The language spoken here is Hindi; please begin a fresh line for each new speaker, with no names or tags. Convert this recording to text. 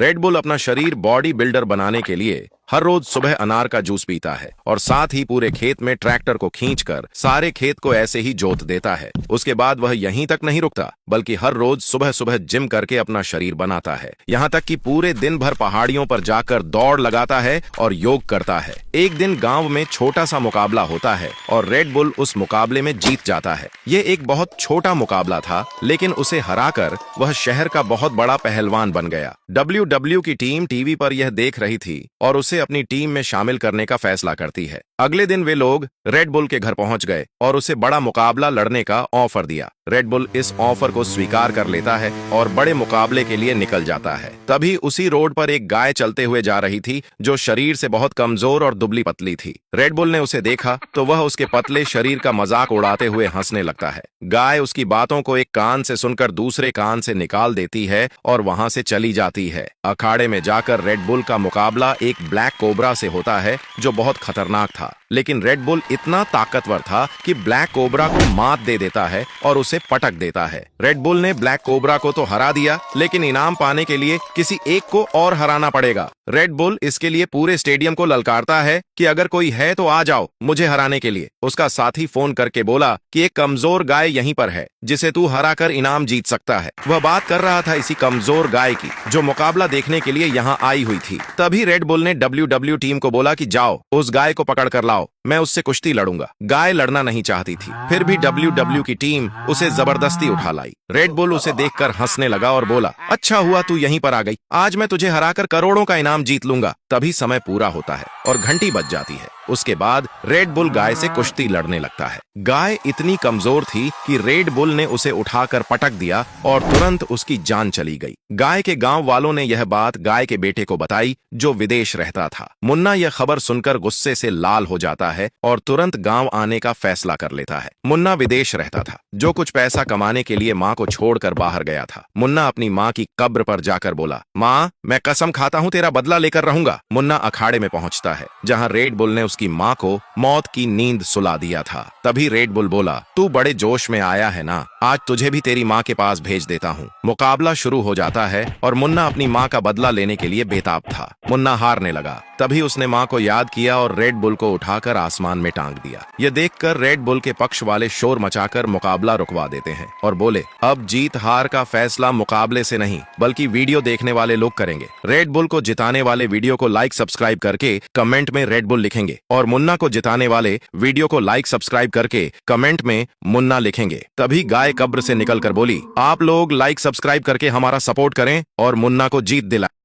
रेड बुल अपना शरीर बॉडी बिल्डर बनाने के लिए हर रोज सुबह अनार का जूस पीता है और साथ ही पूरे खेत में ट्रैक्टर को खींचकर सारे खेत को ऐसे ही जोत देता है। उसके बाद वह यहीं तक नहीं रुकता बल्कि हर रोज सुबह सुबह जिम करके अपना शरीर बनाता है। यहाँ तक कि पूरे दिन भर पहाड़ियों पर जाकर दौड़ लगाता है और योग करता है। एक दिन गांव में छोटा सा मुकाबला होता है और रेड बुल उस मुकाबले में जीत जाता है। ये एक बहुत छोटा मुकाबला था, लेकिन उसे हराकर वह शहर का बहुत बड़ा पहलवान बन गया। WWE की टीम टीवी पर यह देख रही थी और उसे अपनी टीम में शामिल करने का फैसला करती है। अगले दिन वे लोग रेड बुल के घर पहुंच गए और उसे बड़ा मुकाबला लड़ने का ऑफर दिया। रेड बुल इस ऑफर को स्वीकार कर लेता है और बड़े मुकाबले के लिए निकल जाता है। तभी उसी रोड पर एक गाय चलते हुए जा रही थी जो शरीर से बहुत कमजोर और दुबली पतली थी। रेड बुल ने उसे देखा तो वह उसके पतले शरीर का मजाक उड़ाते हुए हंसने लगता है। गाय उसकी बातों को एक कान से सुनकर दूसरे कान से निकाल देती है और वहां से चली जाती है। अखाड़े में जाकर रेड बुल का मुकाबला एक ब्लैक कोबरा से होता है जो बहुत खतरनाक था, लेकिन रेड बुल इतना ताकतवर था कि ब्लैक कोबरा को मात दे देता है और उसे पटक देता है। रेड बुल ने ब्लैक कोबरा को तो हरा दिया, लेकिन इनाम पाने के लिए किसी एक को और हराना पड़ेगा। रेड बुल इसके लिए पूरे स्टेडियम को ललकारता है कि अगर कोई है तो आ जाओ मुझे हराने के लिए। उसका साथी फोन करके बोला कि एक कमजोर गाय यहीं पर है जिसे तू हराकर इनाम जीत सकता है। वह बात कर रहा था इसी कमजोर गाय की जो मुकाबला देखने के लिए यहाँ आई हुई थी। तभी रेड बुल ने WWE टीम को बोला कि जाओ उस गाय को पकड़ कर लाओ, मैं उससे कुश्ती लड़ूंगा। गाय लड़ना नहीं चाहती थी, फिर भी WWE की टीम उसे जबरदस्ती उठा लाई। रेड बुल उसे देखकर हंसने लगा और बोला, अच्छा हुआ तू यहीं पर आ गई, आज मैं तुझे हराकर करोड़ों का इनाम जीत लूंगा। तभी समय पूरा होता है और घंटी बज जाती है। उसके बाद रेड बुल गाय से कुश्ती लड़ने लगता है। गाय इतनी कमजोर थी कि रेड बुल ने उसे उठाकर पटक दिया और तुरंत उसकी जान चली गई। गाय के गांव वालों ने यह बात गाय के बेटे को बताई जो विदेश रहता था। मुन्ना यह खबर सुनकर गुस्से से लाल हो जाता है और तुरंत गांव आने का फैसला कर लेता है। मुन्ना विदेश रहता था, जो कुछ पैसा कमाने के लिए माँ को छोड़कर बाहर गया था। मुन्ना अपनी माँ की कब्र पर जाकर बोला, माँ मैं कसम खाता हूँ तेरा बदला लेकर रहूंगा। मुन्ना अखाड़े में पहुंचता है जहाँ रेड बुल ने उसकी माँ को मौत की नींद सुला दिया था। तभी रेड बुल बोला, तू बड़े जोश में आया है ना, आज तुझे भी तेरी माँ के पास भेज देता हूँ। मुकाबला शुरू हो जाता है और मुन्ना अपनी माँ का बदला लेने के लिए बेताब था। मुन्ना हारने लगा। तभी उसने माँ को याद किया और रेड बुल को उठाकर आसमान में टांग दिया। यह देखकर रेड बुल के पक्ष वाले शोर मचाकर मुकाबला रुकवा देते हैं और बोले, अब जीत हार का फैसला मुकाबले से नहीं बल्कि वीडियो देखने वाले लोग करेंगे। रेड बुल को जिताने वाले वीडियो को लाइक सब्सक्राइब करके कमेंट में रेड बुल लिखेंगे और मुन्ना को जिताने वाले वीडियो को लाइक सब्सक्राइब करके कमेंट में मुन्ना लिखेंगे। तभी गाय कब्र से निकलकर बोली, आप लोग लाइक सब्सक्राइब करके हमारा सपोर्ट करें और मुन्ना को जीत दिलाएं।